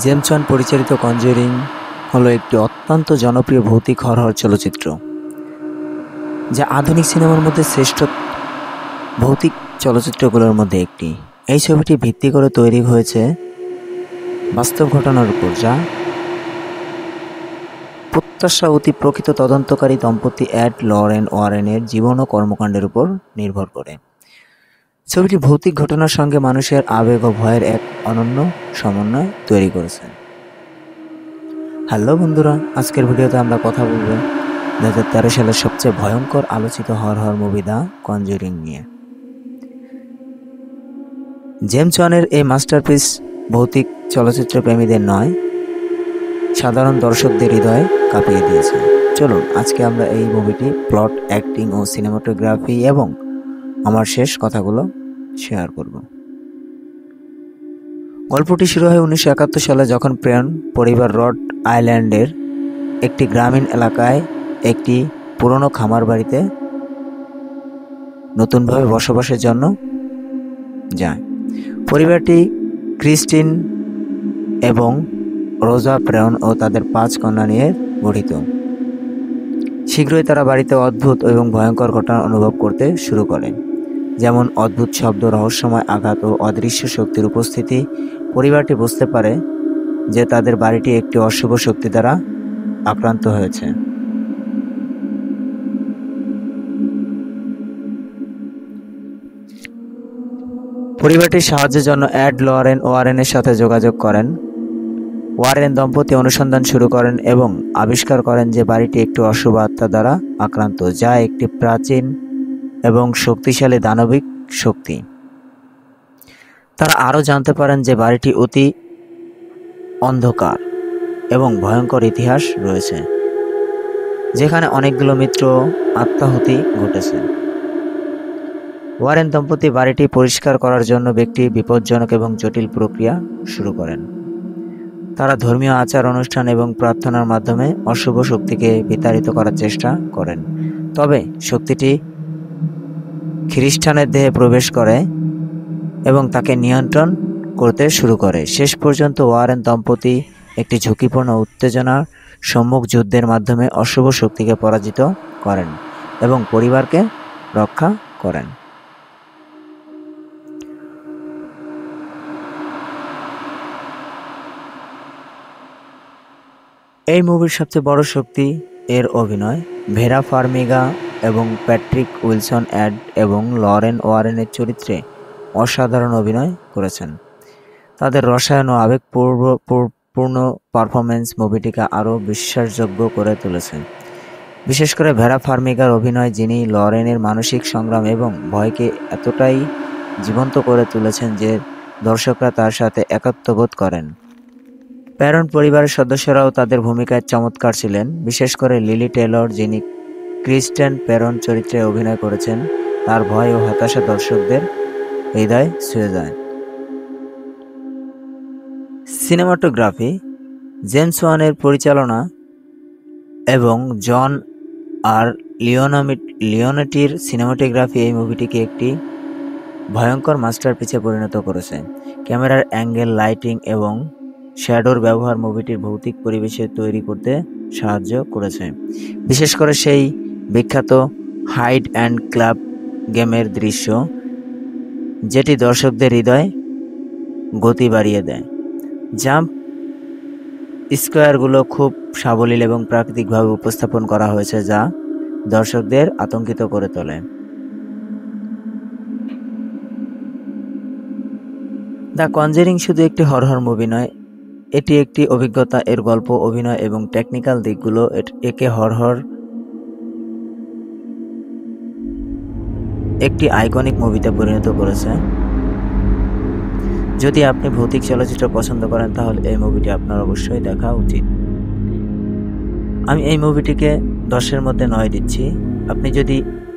James one পরিচালিত Conjuring হলো একটি অত্যন্ত জনপ্রিয় ভৌতিক হরর চলচ্চিত্র, যা আধুনিক সিনেমার মধ্যে শ্রেষ্ঠ ভৌতিক চলচ্চিত্রগুলোর মধ্যে একটি। এই ছবিটি ভিত্তি করে তৈরি হয়েছে বাস্তব ঘটনার উপর, যা প্রত্যাশা অতি প্রকৃত তদন্তকারী দম্পতি এড লরেন ওয়ারেনের জীবন ও কর্মকাণ্ডের উপর নির্ভর করে। ছবিটি ভৌতিক ঘটনার সঙ্গে মানুষের আবেগ ও ভয়ের এক অনন্য সমন্বয় তৈরি করেছে। হ্যালো বন্ধুরা, আজকের ভিডিওতে আমরা কথা বলবো 2013 সালের সবচেয়ে ভয়ঙ্কর আলোচিত হরর মুভি দ্য কনজারিং নিয়ে। জেমস ওয়ানের এই মাস্টারপিস ভৌতিক চলচ্চিত্র প্রেমীদের নয়, সাধারণ দর্শকদের হৃদয় কাঁপিয়ে দিয়েছে। চলুন আজকে আমরা এই মুভিটি প্লট, অ্যাক্টিং ও সিনেমাটোগ্রাফি এবং আমার শেষ কথাগুলো শেয়ার করব। গল্পটি শুরু হয় 1971 সালে, যখন প্রেয়ন পরিবার রড আইল্যান্ডের একটি গ্রামীণ এলাকায় একটি পুরনো খামার বাড়িতে নতুনভাবে বসবাসের জন্য যায়। পরিবারটি ক্রিস্টিন এবং রোজা প্রেয়ন ও তাদের 5 কন্যা নিয়ে গঠিত। শীঘ্রই তারা বাড়িতে অদ্ভুত এবং ভয়ঙ্কর ঘটনা অনুভব করতে শুরু করে, যেমন অদ্ভুত শব্দ, রহস্যময় আঘাত ও অদৃশ্য শক্তির উপস্থিতি। পরিবারটি বুঝতে পারে যে তাদের বাড়িটি একটি অশুভ শক্তি দ্বারা আক্রান্ত হয়েছে। পরিবারটির সাহায্যের জন্য এড লরেন ওয়ারেনের সাথে যোগাযোগ করেন। ওয়ারেন দম্পতি অনুসন্ধান শুরু করেন এবং আবিষ্কার করেন যে বাড়িটি একটি অশুভ আত্মা দ্বারা আক্রান্ত, যা একটি প্রাচীন এবং শক্তিশালী দানবিক শক্তি। তারা আরও জানতে পারেন যে বাড়িটি অতি অন্ধকার এবং ভয়ঙ্কর ইতিহাস রয়েছে, যেখানে অনেকগুলো মিত্র আত্মাহুতি ঘটেছে। ওয়ারেন দম্পতি বাড়িটি পরিষ্কার করার জন্য একটি বিপজ্জনক এবং জটিল প্রক্রিয়া শুরু করেন। তারা ধর্মীয় আচার অনুষ্ঠান এবং প্রার্থনার মাধ্যমে অশুভ শক্তিকে বিতাড়িত করার চেষ্টা করেন, তবে শক্তিটি খ্রিস্টানের দেহে প্রবেশ করে এবং তাকে নিয়ন্ত্রণ করতে শুরু করে। শেষ পর্যন্ত ওয়ারেন দম্পতি একটি ঝুঁকিপূর্ণ উত্তেজনার সম্মুখ যুদ্ধের মাধ্যমে অশুভ শক্তিকে পরাজিত করেন এবং পরিবারকে রক্ষা করেন। এই মুভির সবচেয়ে বড় শক্তি এর অভিনয়। ভেরা ফার্মিগা এবং প্যাট্রিক উইলসন এড এবং লরেন ওয়ারেনের চরিত্রে অসাধারণ অভিনয় করেছেন। তাদের রসায়ন ও আবেগপূর্ণ পারফরমেন্স মুভিটিকে আরও বিশ্বাসযোগ্য করে তুলেছে। বিশেষ করে ভেরা ফার্মিগার অভিনয়, যিনি লরেনের মানসিক সংগ্রাম এবং ভয়কে এতটাই জীবন্ত করে তুলেছেন যে দর্শকরা তার সাথে একাত্মবোধ করেন। প্যারন পরিবারের সদস্যরাও তাদের ভূমিকায় চমৎকার ছিলেন, বিশেষ করে লিলি টেলর, যিনি ক্রিস্টেন প্যারন চরিত্রে অভিনয় করেছেন। তার ভয় ও হতাশা দর্শকদের হৃদয় ছুঁয়ে যায়। সিনেমাটোগ্রাফি। জেমস ওয়ানের পরিচালনা এবং জন আর লিওনেটির সিনেমাটোগ্রাফি এই মুভিটিকে একটি ভয়ঙ্কর মাস্টারপিসে পরিণত করেছে। ক্যামেরার অ্যাঙ্গেল, লাইটিং এবং শ্যাডোর ব্যবহার মুভিটির ভৌতিক পরিবেশে তৈরি করতে সাহায্য করেছে, বিশেষ করে সেই বিখ্যাত হাইড অ্যান্ড ক্লাব গেমের দৃশ্য, যেটি দর্শকদের হৃদয় গতি বাড়িয়ে দেয়। জাম্প স্কোয়ারগুলো খুব সাবলীল এবং প্রাকৃতিকভাবে উপস্থাপন করা হয়েছে, যা দর্শকদের আতঙ্কিত করে তোলে। দ্য কনজারিং শুধু একটি হরর মুভি নয়, এটি একটি অভিজ্ঞতা। এর গল্প, অভিনয় এবং টেকনিক্যাল দিকগুলো একে হরর একটি আইকনিক মুভিতে পরিণত করেছে। যদি আপনি ভৌতিক চলচ্চিত্র পছন্দ করেন, তাহলে এই মুভিটি আপনার অবশ্যই দেখা উচিত। আমি এই মুভিটিকে 10-এর মধ্যে 9 দিচ্ছি। আপনি যদি